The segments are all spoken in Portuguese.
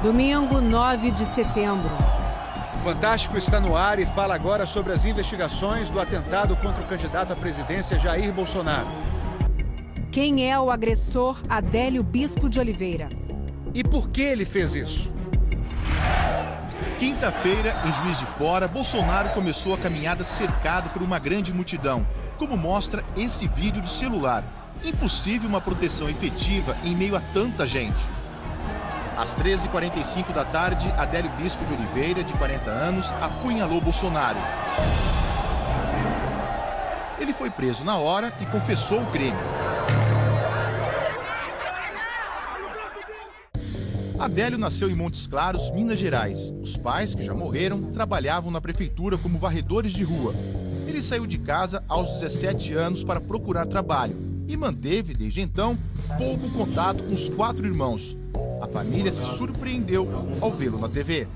Domingo, 9 de setembro. O Fantástico está no ar e fala agora sobre as investigações do atentado contra o candidato à presidência Jair Bolsonaro. Quem é o agressor Adélio Bispo de Oliveira? E por que ele fez isso? Quinta-feira, em Juiz de Fora, Bolsonaro começou a caminhada cercado por uma grande multidão, como mostra esse vídeo de celular. Impossível uma proteção efetiva em meio a tanta gente. Às 13h45 da tarde, Adélio Bispo de Oliveira, de 40 anos, apunhalou Bolsonaro. Ele foi preso na hora e confessou o crime. Adélio nasceu em Montes Claros, Minas Gerais. Os pais, que já morreram, trabalhavam na prefeitura como varredores de rua. Ele saiu de casa aos 17 anos para procurar trabalho e manteve, desde então, pouco contato com os 4 irmãos. A família se surpreendeu ao vê-lo na TV.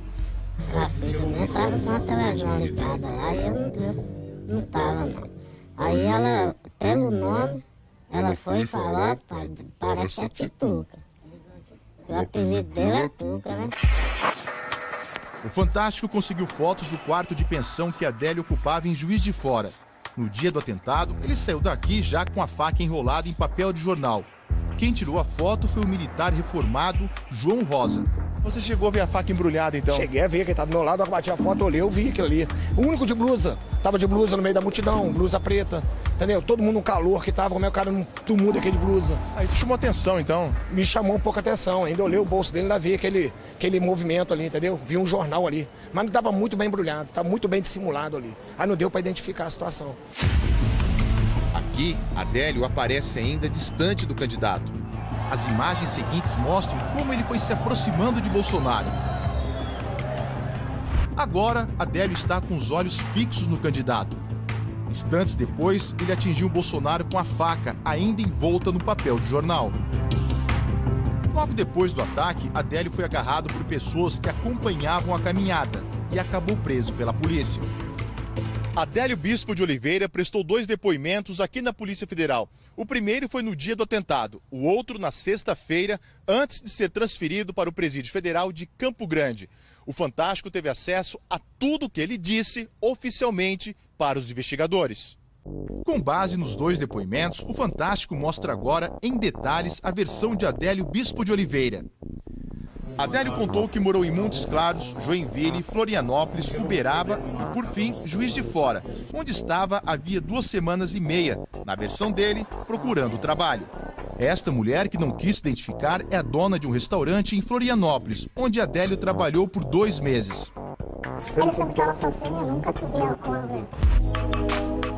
A filha minha estava com a televisão ligada lá e eu não estava, não. Aí ela, pelo nome, ela foi falar, pai, parece que é Tituca. O apelido dele é Tuca, né? O Fantástico conseguiu fotos do quarto de pensão que Adélio ocupava em Juiz de Fora. No dia do atentado, ele saiu daqui já com a faca enrolada em papel de jornal. Quem tirou a foto foi o militar reformado João Rosa. Você chegou a ver a faca embrulhada, então? Cheguei a ver, quem tá do meu lado, eu bati a foto, olhei, eu vi aquilo ali. O único de blusa, tava de blusa no meio da multidão, blusa preta, entendeu? Todo mundo no calor que tava, como é o cara não tumulto aquele de blusa. Aí isso chamou atenção, então? Me chamou um pouco a atenção, ainda olhei o bolso dele, ainda vi aquele movimento ali, entendeu? Vi um jornal ali, mas não tava muito bem embrulhado, tava muito bem dissimulado ali. Aí não deu pra identificar a situação. Aqui, Adélio aparece ainda distante do candidato. As imagens seguintes mostram como ele foi se aproximando de Bolsonaro. Agora, Adélio está com os olhos fixos no candidato. Instantes depois, ele atingiu Bolsonaro com a faca, ainda envolta no papel de jornal. Logo depois do ataque, Adélio foi agarrado por pessoas que acompanhavam a caminhada e acabou preso pela polícia. Adélio Bispo de Oliveira prestou 2 depoimentos aqui na Polícia Federal. O primeiro foi no dia do atentado, o outro na sexta-feira, antes de ser transferido para o Presídio Federal de Campo Grande. O Fantástico teve acesso a tudo o que ele disse oficialmente para os investigadores. Com base nos 2 depoimentos, o Fantástico mostra agora em detalhes a versão de Adélio Bispo de Oliveira. Adélio contou que morou em Montes Claros, Joinville, Florianópolis, Uberaba e, por fim, Juiz de Fora, onde estava havia 2 semanas e meia, na versão dele, procurando trabalho. Esta mulher, que não quis se identificar, é a dona de um restaurante em Florianópolis, onde Adélio trabalhou por 2 meses. Ele sempre estava sozinho, nunca tive álcool.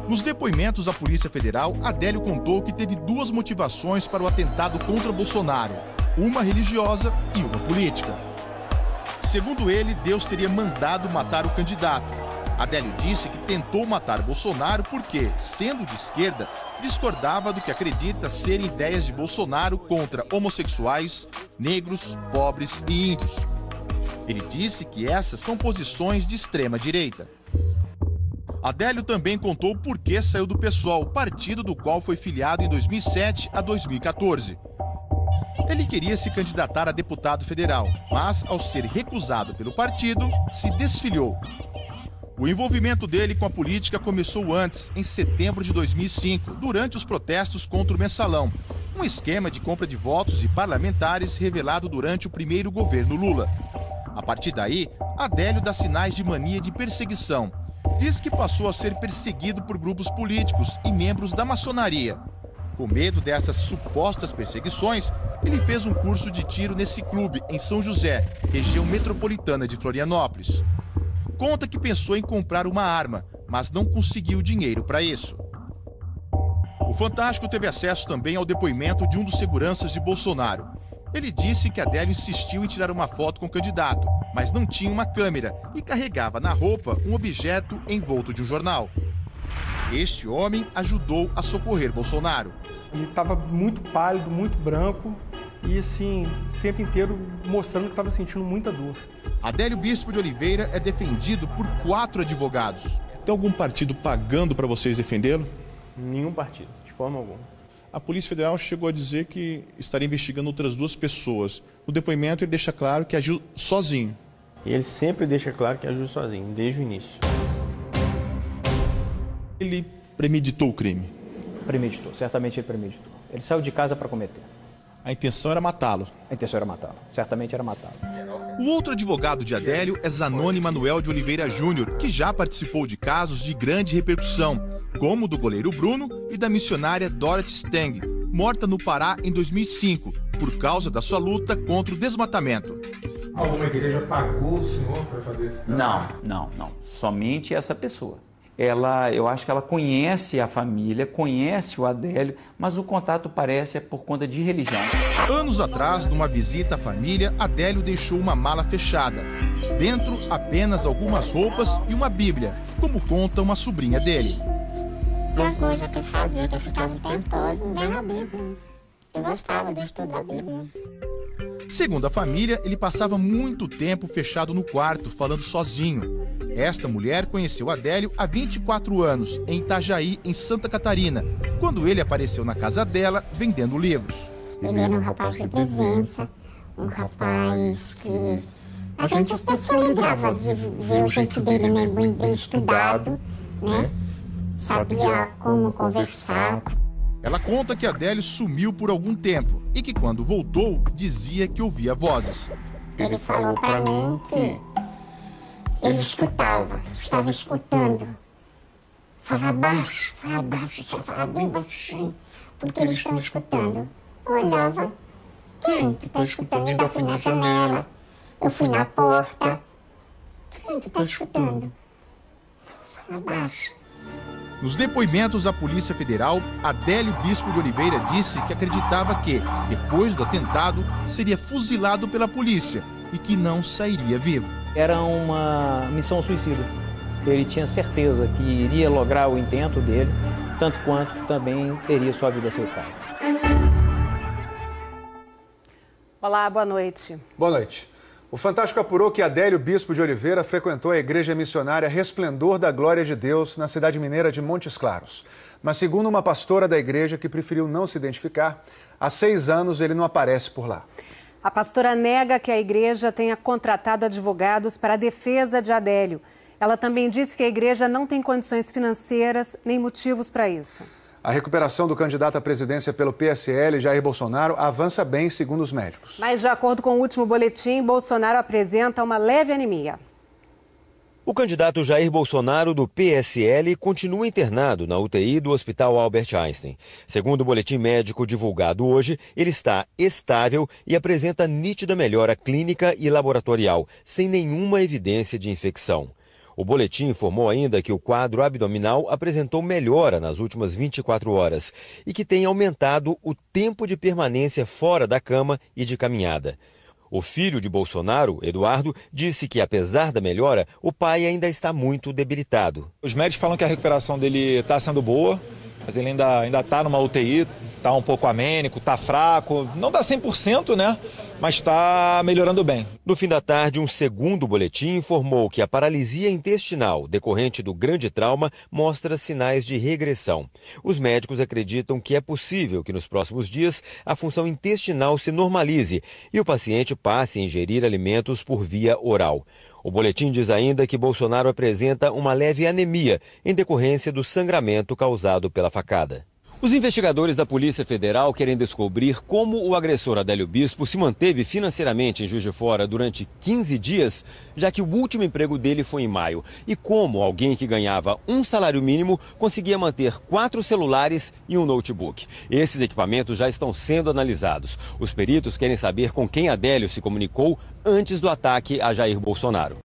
Nos depoimentos à Polícia Federal, Adélio contou que teve 2 motivações para o atentado contra Bolsonaro. Uma religiosa e uma política. Segundo ele, Deus teria mandado matar o candidato. Adélio disse que tentou matar Bolsonaro porque, sendo de esquerda, discordava do que acredita serem ideias de Bolsonaro contra homossexuais, negros, pobres e índios. Ele disse que essas são posições de extrema direita. Adélio também contou por que saiu do PSOL, partido do qual foi filiado em 2007 a 2014. Ele queria se candidatar a deputado federal, mas, ao ser recusado pelo partido, se desfiliou. O envolvimento dele com a política começou antes, em setembro de 2005, durante os protestos contra o mensalão, um esquema de compra de votos e parlamentares revelado durante o primeiro governo Lula. A partir daí, Adélio dá sinais de mania de perseguição. Diz que passou a ser perseguido por grupos políticos e membros da maçonaria. Com medo dessas supostas perseguições, ele fez um curso de tiro nesse clube, em São José, região metropolitana de Florianópolis. Conta que pensou em comprar uma arma, mas não conseguiu dinheiro para isso. O Fantástico teve acesso também ao depoimento de um dos seguranças de Bolsonaro. Ele disse que Adélio insistiu em tirar uma foto com o candidato, mas não tinha uma câmera e carregava na roupa um objeto envolto de um jornal. Este homem ajudou a socorrer Bolsonaro. Ele estava muito pálido, muito branco e, assim, o tempo inteiro mostrando que estava sentindo muita dor. Adélio Bispo de Oliveira é defendido por 4 advogados. Tem algum partido pagando para vocês defendê-lo? Nenhum partido, de forma alguma. A Polícia Federal chegou a dizer que estaria investigando outras 2 pessoas. No depoimento ele deixa claro que agiu sozinho. Ele sempre deixa claro que agiu sozinho, desde o início. Ele premeditou o crime? Premeditou, certamente ele premeditou. Ele saiu de casa para cometer. A intenção era matá-lo? A intenção era matá-lo, certamente era matá-lo. O outro advogado de Adélio é Zanoni Manuel de Oliveira Júnior, que já participou de casos de grande repercussão, como o do goleiro Bruno e da missionária Dorothy Stang, morta no Pará em 2005, por causa da sua luta contra o desmatamento. Alguma igreja pagou o senhor para fazer esse trabalho? Não. Somente essa pessoa. Eu acho que ela conhece a família, conhece o Adélio, mas o contato parece por conta de religião. Anos atrás, numa visita à família, Adélio deixou uma mala fechada. Dentro, apenas algumas roupas e uma Bíblia, como conta uma sobrinha dele. Uma coisa que eu fazia, que eu ficava o tempo todo lendo a Bíblia. Eu gostava do estudo da Bíblia. Segundo a família, ele passava muito tempo fechado no quarto, falando sozinho. Esta mulher conheceu Adélio há 24 anos, em Itajaí, em Santa Catarina, quando ele apareceu na casa dela vendendo livros. Ele era um rapaz de presença, um rapaz que a gente só lembrava de ver o jeito dele, né, bem estudado, né? Sabia como conversar. Ela conta que Adélio sumiu por algum tempo e que quando voltou, dizia que ouvia vozes. Ele falou para mim que ele estava escutando. Fala baixo, você fala bem baixinho, porque eles estão escutando. Eu olhava, quem que está escutando? Ainda fui na janela, eu fui na porta. Quem que está escutando? Fala baixo. Nos depoimentos à Polícia Federal, Adélio Bispo de Oliveira disse que acreditava que, depois do atentado, seria fuzilado pela polícia e que não sairia vivo. Era uma missão suicida. Ele tinha certeza que iria lograr o intento dele, tanto quanto também teria sua vida ceifada. Olá, boa noite. Boa noite. O Fantástico apurou que Adélio Bispo de Oliveira frequentou a igreja missionária Resplendor da Glória de Deus, na cidade mineira de Montes Claros. Mas segundo uma pastora da igreja que preferiu não se identificar, há 6 anos ele não aparece por lá. A pastora nega que a igreja tenha contratado advogados para a defesa de Adélio. Ela também disse que a igreja não tem condições financeiras nem motivos para isso. A recuperação do candidato à presidência pelo PSL, Jair Bolsonaro, avança bem, segundo os médicos. Mas, de acordo com o último boletim, Bolsonaro apresenta uma leve anemia. O candidato Jair Bolsonaro, do PSL, continua internado na UTI do Hospital Albert Einstein. Segundo o boletim médico divulgado hoje, ele está estável e apresenta nítida melhora clínica e laboratorial, sem nenhuma evidência de infecção. O boletim informou ainda que o quadro abdominal apresentou melhora nas últimas 24 horas e que tem aumentado o tempo de permanência fora da cama e de caminhada. O filho de Bolsonaro, Eduardo, disse que, apesar da melhora, o pai ainda está muito debilitado. Os médicos falam que a recuperação dele está sendo boa, mas ele ainda está numa UTI, está um pouco amênico, está fraco, não dá 100%, né? Mas está melhorando bem. No fim da tarde, um segundo boletim informou que a paralisia intestinal decorrente do grande trauma mostra sinais de regressão. Os médicos acreditam que é possível que nos próximos dias a função intestinal se normalize e o paciente passe a ingerir alimentos por via oral. O boletim diz ainda que Bolsonaro apresenta uma leve anemia em decorrência do sangramento causado pela facada. Os investigadores da Polícia Federal querem descobrir como o agressor Adélio Bispo se manteve financeiramente em Juiz de Fora durante 15 dias, já que o último emprego dele foi em maio, e como alguém que ganhava um salário mínimo conseguia manter 4 celulares e um notebook. Esses equipamentos já estão sendo analisados. Os peritos querem saber com quem Adélio se comunicou antes do ataque a Jair Bolsonaro.